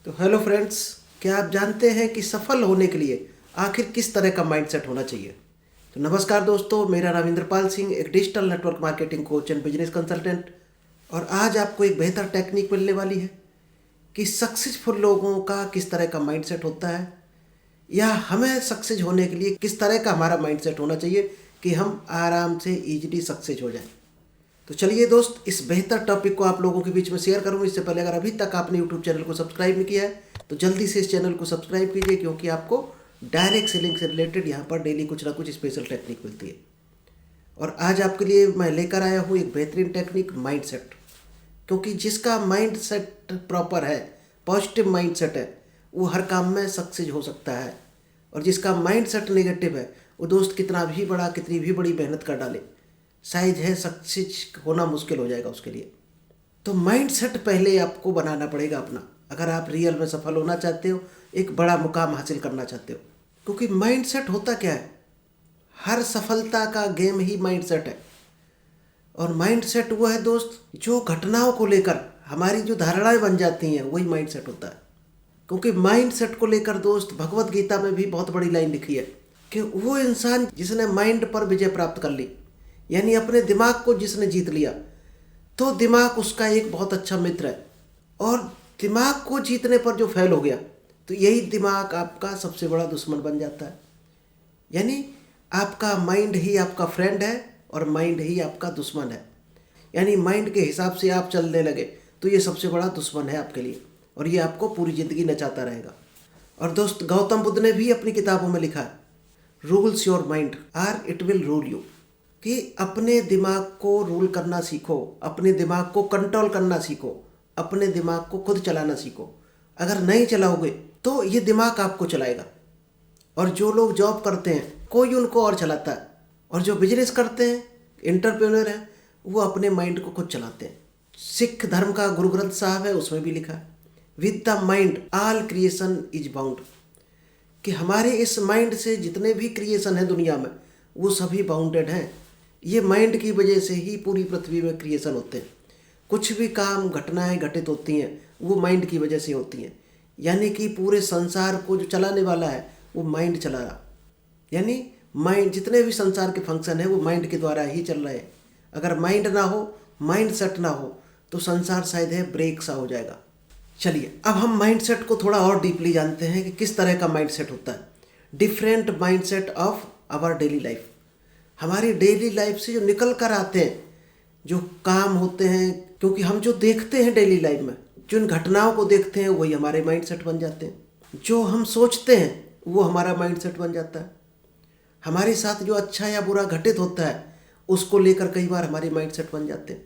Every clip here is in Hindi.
तो हेलो फ्रेंड्स, क्या आप जानते हैं कि सफल होने के लिए आखिर किस तरह का माइंडसेट होना चाहिए। तो नमस्कार दोस्तों, मेरा नाम इंद्रपाल सिंह, एक digital network marketing coach and business consultant. और आज आपको एक बेहतर टेक्निक मिलने वाली है कि सक्सेसफुल लोगों का किस तरह का माइंडसेट होता है, या हमें सक्सेस होने के लिए किस तरह का हमारा माइंडसेट होना चाहिए कि हम आराम से ईजिली सक्सेस हो जाए। तो चलिए दोस्त, इस बेहतर टॉपिक को आप लोगों के बीच में शेयर करूँ। इससे पहले अगर अभी तक आपने यूट्यूब चैनल को सब्सक्राइब नहीं किया है तो जल्दी से इस चैनल को सब्सक्राइब कीजिए, क्योंकि आपको डायरेक्ट सेलिंग से रिलेटेड यहाँ पर डेली कुछ ना कुछ स्पेशल टेक्निक मिलती है। और आज आपके लिए मैं लेकर आया हूँ एक बेहतरीन टेक्निक, माइंडसेट। क्योंकि जिसका माइंडसेट प्रॉपर है, पॉजिटिव माइंडसेट है, वो हर काम में सक्सेस हो सकता है। और जिसका माइंडसेट नेगेटिव है, वो दोस्त कितनी भी बड़ी मेहनत कर डाले, शायद है सक्सेस होना मुश्किल हो जाएगा उसके लिए। तो माइंडसेट पहले आपको बनाना पड़ेगा अपना, अगर आप रियल में सफल होना चाहते हो, एक बड़ा मुकाम हासिल करना चाहते हो। क्योंकि माइंडसेट होता क्या है, हर सफलता का गेम ही माइंडसेट है। और माइंडसेट वो है दोस्त, जो घटनाओं को लेकर हमारी जो धारणाएं बन जाती हैं, वही माइंडसेट होता है। क्योंकि माइंडसेट को लेकर दोस्त भगवत गीता में भी बहुत बड़ी लाइन लिखी है कि वो इंसान जिसने माइंड पर विजय प्राप्त कर ली, यानी अपने दिमाग को जिसने जीत लिया, तो दिमाग उसका एक बहुत अच्छा मित्र है। और दिमाग को जीतने पर जो फेल हो गया, तो यही दिमाग आपका सबसे बड़ा दुश्मन बन जाता है। यानी आपका माइंड ही आपका फ्रेंड है और माइंड ही आपका दुश्मन है। यानी माइंड के हिसाब से आप चलने लगे तो ये सबसे बड़ा दुश्मन है आपके लिए, और ये आपको पूरी ज़िंदगी नचाता रहेगा। और दोस्त, गौतम बुद्ध ने भी अपनी किताबों में लिखा है, rules your mind or it will rule you, कि अपने दिमाग को रूल करना सीखो, अपने दिमाग को कंट्रोल करना सीखो, अपने दिमाग को खुद चलाना सीखो। अगर नहीं चलाओगे तो ये दिमाग आपको चलाएगा। और जो लोग जॉब करते हैं, कोई उनको और चलाता है। और जो बिजनेस करते हैं, एंटरप्रेन्योर हैं, वो अपने माइंड को खुद चलाते हैं। सिख धर्म का गुरु ग्रंथ साहब है, उसमें भी लिखा है, with the mind all creation is bound, कि हमारे इस माइंड से जितने भी क्रिएशन है दुनिया में, वो सभी बाउंडेड हैं। ये माइंड की वजह से ही पूरी पृथ्वी में क्रिएशन होते हैं। कुछ भी काम, घटनाएं घटित होती हैं, वो माइंड की वजह से होती हैं। यानी कि पूरे संसार को जो चलाने वाला है, वो माइंड चला रहा। यानी माइंड, जितने भी संसार के फंक्शन हैं, वो माइंड के द्वारा ही चल रहे हैं। अगर माइंड ना हो, माइंड सेट ना हो, तो संसार शायद है ब्रेक सा हो जाएगा। चलिए, अब हम माइंडसेट को थोड़ा और डीपली जानते हैं कि किस तरह का माइंडसेट होता है। Different mindset of our daily life, हमारी डेली लाइफ से जो निकल कर आते हैं, जो काम होते हैं, क्योंकि हम जो देखते हैं डेली लाइफ में, जिन घटनाओं को देखते हैं, वही हमारे माइंडसेट बन जाते हैं। जो हम सोचते हैं, वो हमारा माइंडसेट बन जाता है। हमारे साथ जो अच्छा या बुरा घटित होता है, उसको लेकर कई बार हमारे माइंडसेट बन जाते हैं।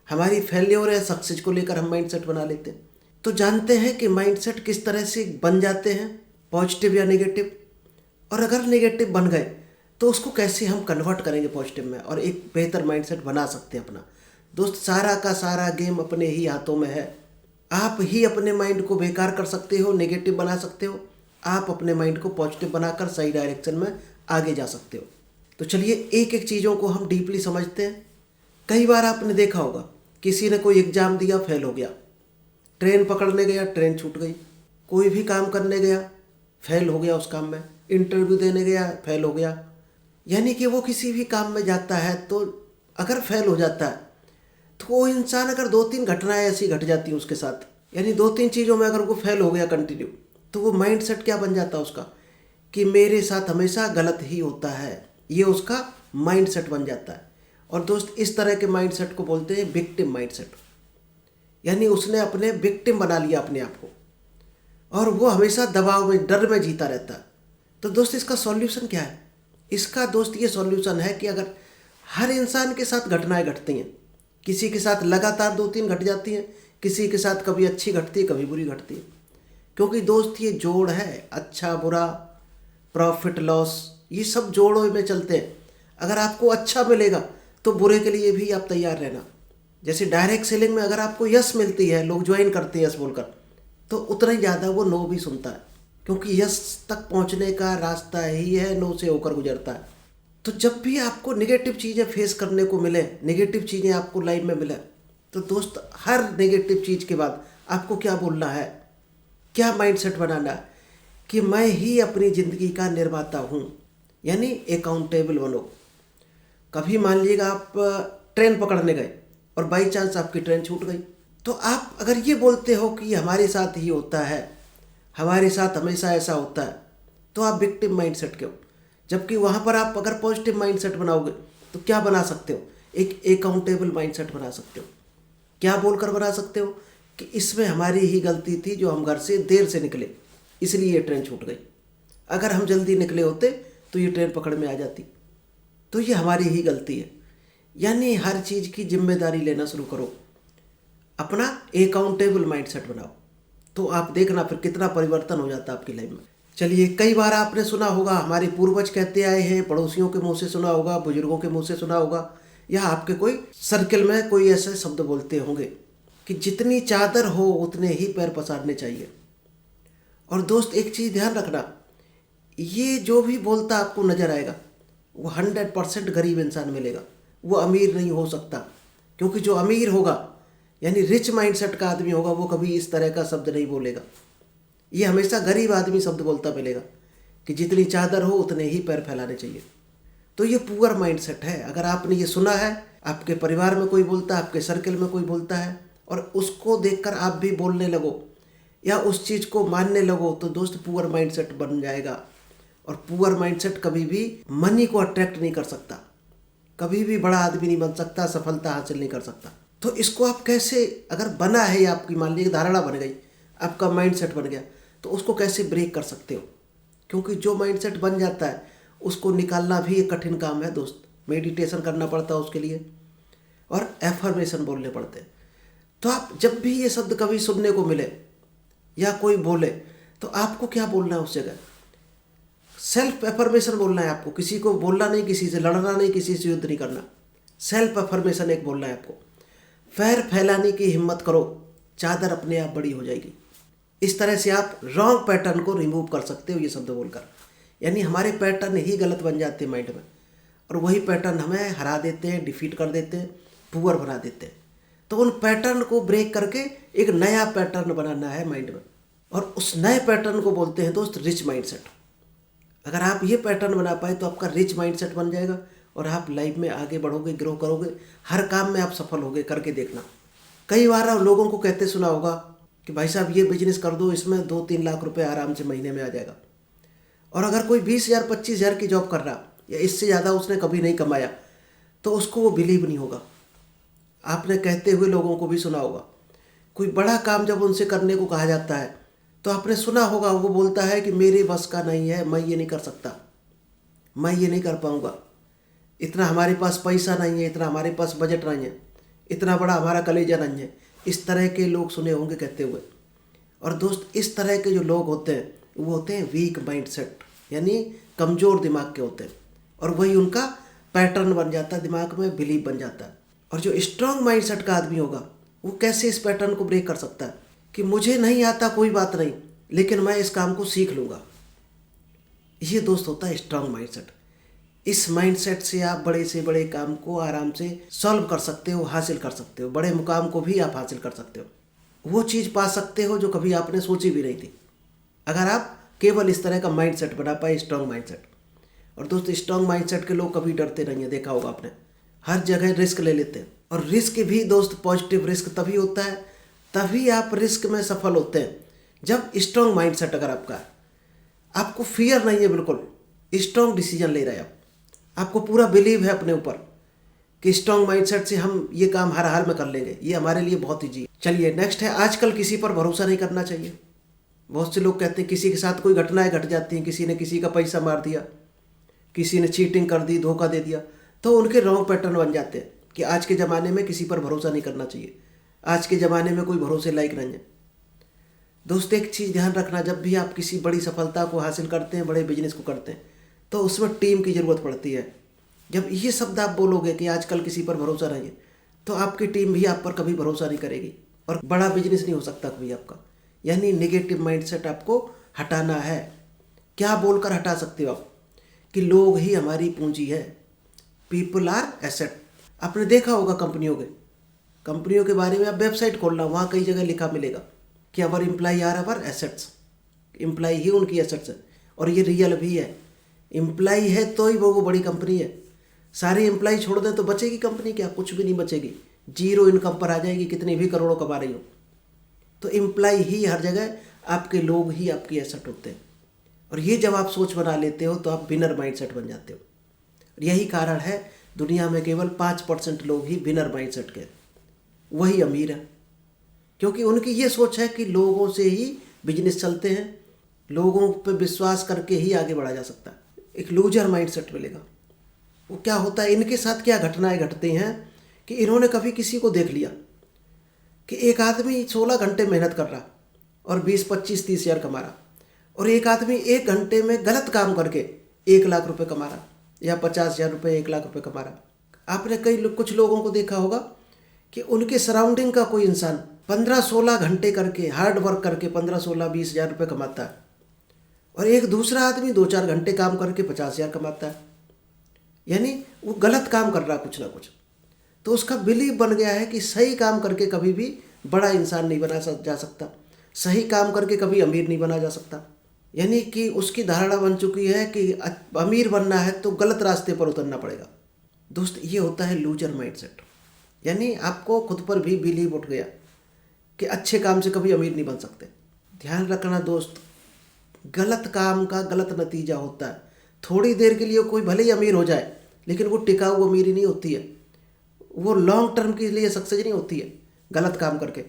हमारी फेल्योर या सक्सेस को लेकर हम माइंडसेट बना लेते हैं। तो जानते हैं कि माइंडसेट किस तरह से बन जाते हैं, पॉजिटिव या नेगेटिव। और अगर नेगेटिव बन गए तो उसको कैसे हम कन्वर्ट करेंगे पॉजिटिव में, और एक बेहतर माइंडसेट बना सकते हैं अपना। दोस्त, सारा का सारा गेम अपने ही हाथों में है। आप ही अपने माइंड को बेकार कर सकते हो, नेगेटिव बना सकते हो। आप अपने माइंड को पॉजिटिव बनाकर सही डायरेक्शन में आगे जा सकते हो। तो चलिए, एक एक चीज़ों को हम डीपली समझते हैं। कई बार आपने देखा होगा, किसी ने कोई एग्ज़ाम दिया, फेल हो गया। ट्रेन पकड़ने गया, ट्रेन छूट गई। कोई भी काम करने गया, फेल हो गया उस काम में। इंटरव्यू देने गया, फेल हो गया। यानी कि वो किसी भी काम में जाता है, तो अगर फेल हो जाता है, तो वो इंसान, अगर 2-3 घटनाएं ऐसी घट जाती हैं उसके साथ, यानी 2-3 चीज़ों में अगर वो फेल हो गया कंटिन्यू, तो वो माइंडसेट क्या बन जाता है उसका, कि मेरे साथ हमेशा गलत ही होता है। ये उसका माइंडसेट बन जाता है। और दोस्त, इस तरह के माइंडसेट को बोलते हैं विक्टिम माइंडसेट। यानी उसने अपने विक्टिम बना लिया अपने आप को, और वो हमेशा दबाव में, डर में जीता रहता है। तो दोस्त, इसका सॉल्यूशन क्या है? इसका दोस्त ये सॉल्यूशन है कि अगर हर इंसान के साथ घटनाएं घटती हैं, किसी के साथ लगातार 2-3 घट जाती हैं, किसी के साथ कभी अच्छी घटती है, कभी बुरी घटती है। क्योंकि दोस्त, ये जोड़ है, अच्छा बुरा, प्रॉफिट लॉस, ये सब जोड़ों में चलते हैं। अगर आपको अच्छा मिलेगा तो बुरे के लिए भी आप तैयार रहना। जैसे डायरेक्ट सेलिंग में अगर आपको यस मिलती है, लोग ज्वाइन करते हैं यस बोलकर, तो उतना ही ज़्यादा वो नो भी सुनता है। क्योंकि यस तक पहुंचने का रास्ता ही है नो से होकर गुजरता है। तो जब भी आपको नेगेटिव चीज़ें फेस करने को मिले, नेगेटिव चीज़ें आपको लाइफ में मिले, तो दोस्त, हर नेगेटिव चीज़ के बाद आपको क्या बोलना है क्या माइंडसेट बनाना है कि मैं ही अपनी ज़िंदगी का निर्माता हूँ, यानी अकाउंटेबल बनो। कभी मान लीजिएगा आप ट्रेन पकड़ने गए और बाई चांस आपकी ट्रेन छूट गई, तो आप अगर ये बोलते हो कि हमारे साथ ही होता है, हमारे साथ हमेशा ऐसा होता है, तो आप विक्टिम माइंडसेट के हो। जबकि वहाँ पर आप अगर पॉजिटिव माइंडसेट बनाओगे तो क्या बना सकते हो, एक अकाउंटेबल माइंडसेट बना सकते हो। क्या बोलकर बना सकते हो कि इसमें हमारी ही गलती थी जो हम घर से देर से निकले, इसलिए ये ट्रेन छूट गई। अगर हम जल्दी निकले होते तो ये ट्रेन पकड़ में आ जाती। तो ये हमारी ही गलती है। यानी हर चीज़ की जिम्मेदारी लेना शुरू करो, अपना अकाउंटेबल माइंडसेट बनाओ, तो आप देखना फिर कितना परिवर्तन हो जाता है आपकी लाइफ में। चलिए, कई बार आपने सुना होगा, हमारे पूर्वज कहते आए हैं, पड़ोसियों के मुंह से सुना होगा, बुजुर्गों के मुंह से सुना होगा, या आपके कोई सर्कल में कोई ऐसे शब्द बोलते होंगे कि जितनी चादर हो उतने ही पैर पसारने चाहिए। और दोस्त, एक चीज़ ध्यान रखना, ये जो भी बोलता आपको नज़र आएगा वो 100% गरीब इंसान मिलेगा, वो अमीर नहीं हो सकता। क्योंकि जो अमीर होगा यानी रिच माइंडसेट का आदमी होगा, वो कभी इस तरह का शब्द नहीं बोलेगा। ये हमेशा गरीब आदमी शब्द बोलता मिलेगा कि जितनी चादर हो उतने ही पैर फैलाने चाहिए। तो ये पुअर माइंडसेट है। अगर आपने ये सुना है, आपके परिवार में कोई बोलता है, आपके सर्कल में कोई बोलता है, और उसको देखकर आप भी बोलने लगो या उस चीज़ को मानने लगो, तो दोस्त पुअर माइंडसेट बन जाएगा। और पुअर माइंडसेट कभी भी मनी को अट्रैक्ट नहीं कर सकता, कभी भी बड़ा आदमी नहीं बन सकता, सफलता हासिल नहीं कर सकता। तो इसको आप कैसे, अगर बना है, आपकी मान लीजिए धारणा बन गई, आपका माइंडसेट बन गया, तो उसको कैसे ब्रेक कर सकते हो। क्योंकि जो माइंडसेट बन जाता है उसको निकालना भी एक कठिन काम है दोस्त। मेडिटेशन करना पड़ता है उसके लिए, और एफर्मेशन बोलने पड़ते हैं। तो आप जब भी ये शब्द कभी सुनने को मिले या कोई बोले, तो आपको क्या बोलना है उस जगह, सेल्फ एफर्मेशन बोलना है आपको। किसी को बोलना नहीं, किसी से लड़ना नहीं, किसी से युद्ध नहीं करना। सेल्फ एफर्मेशन एक बोलना है आपको। पैर फैलाने की हिम्मत करो, चादर अपने आप बड़ी हो जाएगी। इस तरह से आप रॉन्ग पैटर्न को रिमूव कर सकते हो ये शब्द बोलकर। यानी हमारे पैटर्न ही गलत बन जाते हैं माइंड में, और वही पैटर्न हमें हरा देते हैं, डिफीट कर देते हैं, पुअर बना देते हैं। तो उन पैटर्न को ब्रेक करके एक नया पैटर्न बनाना है माइंड में, और उस नए पैटर्न को बोलते हैं दोस्त रिच माइंडसेट। अगर आप ये पैटर्न बना पाए तो आपका रिच माइंडसेट बन जाएगा, और आप लाइफ में आगे बढ़ोगे, ग्रो करोगे, हर काम में आप सफल होगे। करके देखना। कई बार आप लोगों को कहते सुना होगा कि भाई साहब ये बिजनेस कर दो, इसमें 2-3 लाख रुपए आराम से महीने में आ जाएगा। और अगर कोई 20,000 25,000 की जॉब कर रहा या इससे ज़्यादा उसने कभी नहीं कमाया, तो उसको वो बिलीव नहीं होगा। आपने कहते हुए लोगों को भी सुना होगा, कोई बड़ा काम जब उनसे करने को कहा जाता है तो आपने सुना होगा वो बोलता है कि मेरे बस का नहीं है, मैं ये नहीं कर सकता, मैं ये नहीं कर पाऊँगा, इतना हमारे पास पैसा नहीं है, इतना हमारे पास बजट नहीं है, इतना बड़ा हमारा कलेजा नहीं है। इस तरह के लोग सुने होंगे कहते हुए। और दोस्त, इस तरह के जो लोग होते हैं वो होते हैं वीक माइंडसेट, यानी कमज़ोर दिमाग के होते हैं, और वही उनका पैटर्न बन जाता है, दिमाग में बिलीव बन जाता है। और जो स्ट्रांग माइंडसेट का आदमी होगा वो कैसे इस पैटर्न को ब्रेक कर सकता है कि मुझे नहीं आता कोई बात नहीं, लेकिन मैं इस काम को सीख लूँगा। ये दोस्त होता है स्ट्रांग माइंडसेट। इस माइंडसेट से आप बड़े से बड़े काम को आराम से सॉल्व कर सकते हो, हासिल कर सकते हो, बड़े मुकाम को भी आप हासिल कर सकते हो, वो चीज़ पा सकते हो जो कभी आपने सोची भी नहीं थी, अगर आप केवल इस तरह का माइंडसेट बना पाए, स्ट्रांग माइंडसेट। और दोस्त, स्ट्रांग माइंडसेट के लोग कभी डरते नहीं है, देखा होगा आपने, हर जगह रिस्क ले लेते हैं। और रिस्क भी दोस्त, पॉजिटिव रिस्क तभी होता है, तभी आप रिस्क में सफल होते हैं जब स्ट्रांग माइंडसेट अगर आपका है, आपको फियर नहीं है, बिल्कुल स्ट्रांग डिसीजन ले रहे हैं आपको पूरा बिलीव है अपने ऊपर कि स्ट्रांग माइंडसेट से हम ये काम हर हाल में कर लेंगे, ये हमारे लिए बहुत ईजी है। चलिए, नेक्स्ट है, आजकल किसी पर भरोसा नहीं करना चाहिए। बहुत से लोग कहते हैं किसी के साथ कोई घटनाएं घट जाती हैं, किसी ने किसी का पैसा मार दिया, किसी ने चीटिंग कर दी, धोखा दे दिया, तो उनके रॉन्ग पैटर्न बन जाते हैं कि आज के ज़माने में किसी पर भरोसा नहीं करना चाहिए, आज के ज़माने में कोई भरोसे लायक नहीं है। दोस्त, एक चीज़ ध्यान रखना, जब भी आप किसी बड़ी सफलता को हासिल करते हैं, बड़े बिजनेस को करते हैं, तो उसमें टीम की ज़रूरत पड़ती है। जब ये शब्द आप बोलोगे कि आजकल किसी पर भरोसा नहीं है, तो आपकी टीम भी आप पर कभी भरोसा नहीं करेगी, और बड़ा बिजनेस नहीं हो सकता कभी आपका। यानी नेगेटिव माइंडसेट आपको हटाना है। क्या बोलकर हटा सकते हो आप कि लोग ही हमारी पूंजी है, पीपल आर एसेट। आपने देखा होगा कंपनियों के बारे में, आप वेबसाइट खोलना, वहाँ कई जगह लिखा मिलेगा कि our employ are our assets, employ ही उनकी एसेट्स है। और ये रियल भी है, एम्प्लॉय है तो ही वो बड़ी कंपनी है। सारे एम्प्लॉय छोड़ दें तो बचेगी कंपनी क्या? कुछ भी नहीं बचेगी, जीरो इनकम पर आ जाएगी, कितने भी करोड़ों कमा रही हो। तो एम्प्लॉय ही हर जगह, आपके लोग ही आपकी एसेट होते हैं। और ये जब आप सोच बना लेते हो तो आप विनर माइंडसेट बन जाते हो। और यही कारण है दुनिया में केवल 5% लोग ही विनर माइंडसेट के, वही अमीर है, क्योंकि उनकी ये सोच है कि लोगों से ही बिजनेस चलते हैं, लोगों पे विश्वास करके ही आगे बढ़ा जा सकता है। एक लूजर माइंडसेट मिलेगा। वो क्या होता है, इनके साथ क्या घटनाएं घटती हैं कि इन्होंने कभी किसी को देख लिया कि एक आदमी 16 घंटे मेहनत कर रहा और 20, 25, 30 हज़ार कमा रहा, और एक आदमी 1 घंटे में गलत काम करके 1 लाख रुपए कमा रहा, या 50,000 रुपये, 1 लाख रुपए कमा रहा। आपने कुछ लोगों को देखा होगा कि उनके सराउंडिंग का कोई इंसान 15-16 घंटे करके हार्ड वर्क करके 15-16, 20 हज़ार रुपये कमाता है, और एक दूसरा आदमी 2-4 घंटे काम करके 50,000 कमाता है। यानी वो गलत काम कर रहा कुछ ना कुछ। तो उसका बिलीव बन गया है कि सही काम करके कभी भी बड़ा इंसान नहीं बना जा सकता, सही काम करके कभी अमीर नहीं बना जा सकता। यानी कि उसकी धारणा बन चुकी है कि अमीर बनना है तो गलत रास्ते पर उतरना पड़ेगा। दोस्त, ये होता है लूजर माइंडसेट। यानी आपको खुद पर भी बिलीव उठ गया कि अच्छे काम से कभी अमीर नहीं बन सकते। ध्यान रखना दोस्त, गलत काम का गलत नतीजा होता है। थोड़ी देर के लिए कोई भले ही अमीर हो जाए, लेकिन वो टिकाऊ अमीरी नहीं होती है, वो लॉन्ग टर्म के लिए सक्सेस नहीं होती है। गलत काम करके,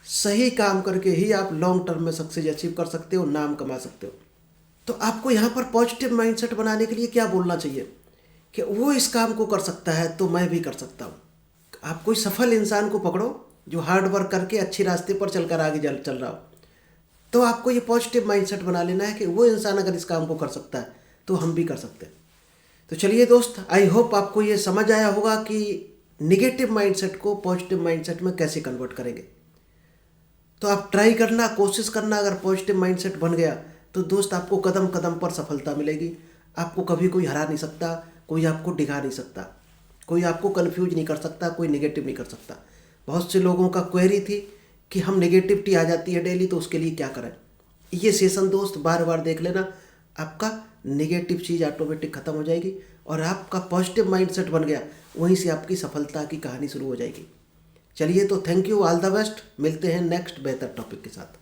सही काम करके ही आप लॉन्ग टर्म में सक्सेस अचीव कर सकते हो, नाम कमा सकते हो। तो आपको यहाँ पर पॉजिटिव माइंडसेट बनाने के लिए क्या बोलना चाहिए कि वो इस काम को कर सकता है तो मैं भी कर सकता हूँ। आप कोई सफल इंसान को पकड़ो जो हार्ड वर्क करके अच्छे रास्ते पर चलकर आगे चल रहा हो, तो आपको ये पॉजिटिव माइंडसेट बना लेना है कि वो इंसान अगर इस काम को कर सकता है तो हम भी कर सकते हैं। तो चलिए दोस्त, आई होप आपको ये समझ आया होगा कि निगेटिव माइंडसेट को पॉजिटिव माइंडसेट में कैसे कन्वर्ट करेंगे। तो आप ट्राई करना, कोशिश करना। अगर पॉजिटिव माइंडसेट बन गया तो दोस्त आपको कदम कदम पर सफलता मिलेगी। आपको कभी कोई हरा नहीं सकता, कोई आपको डिगा नहीं सकता, कोई आपको कन्फ्यूज नहीं कर सकता, कोई निगेटिव नहीं कर सकता। बहुत से लोगों का क्वेरी थी कि हम निगेटिविटी आ जाती है डेली, तो उसके लिए क्या करें। ये सेशन दोस्त बार बार देख लेना, आपका निगेटिव चीज़ ऑटोमेटिक ख़त्म हो जाएगी और आपका पॉजिटिव माइंडसेट बन गया, वहीं से आपकी सफलता की कहानी शुरू हो जाएगी। चलिए, तो thank you, all the best. मिलते हैं नेक्स्ट बेहतर टॉपिक के साथ।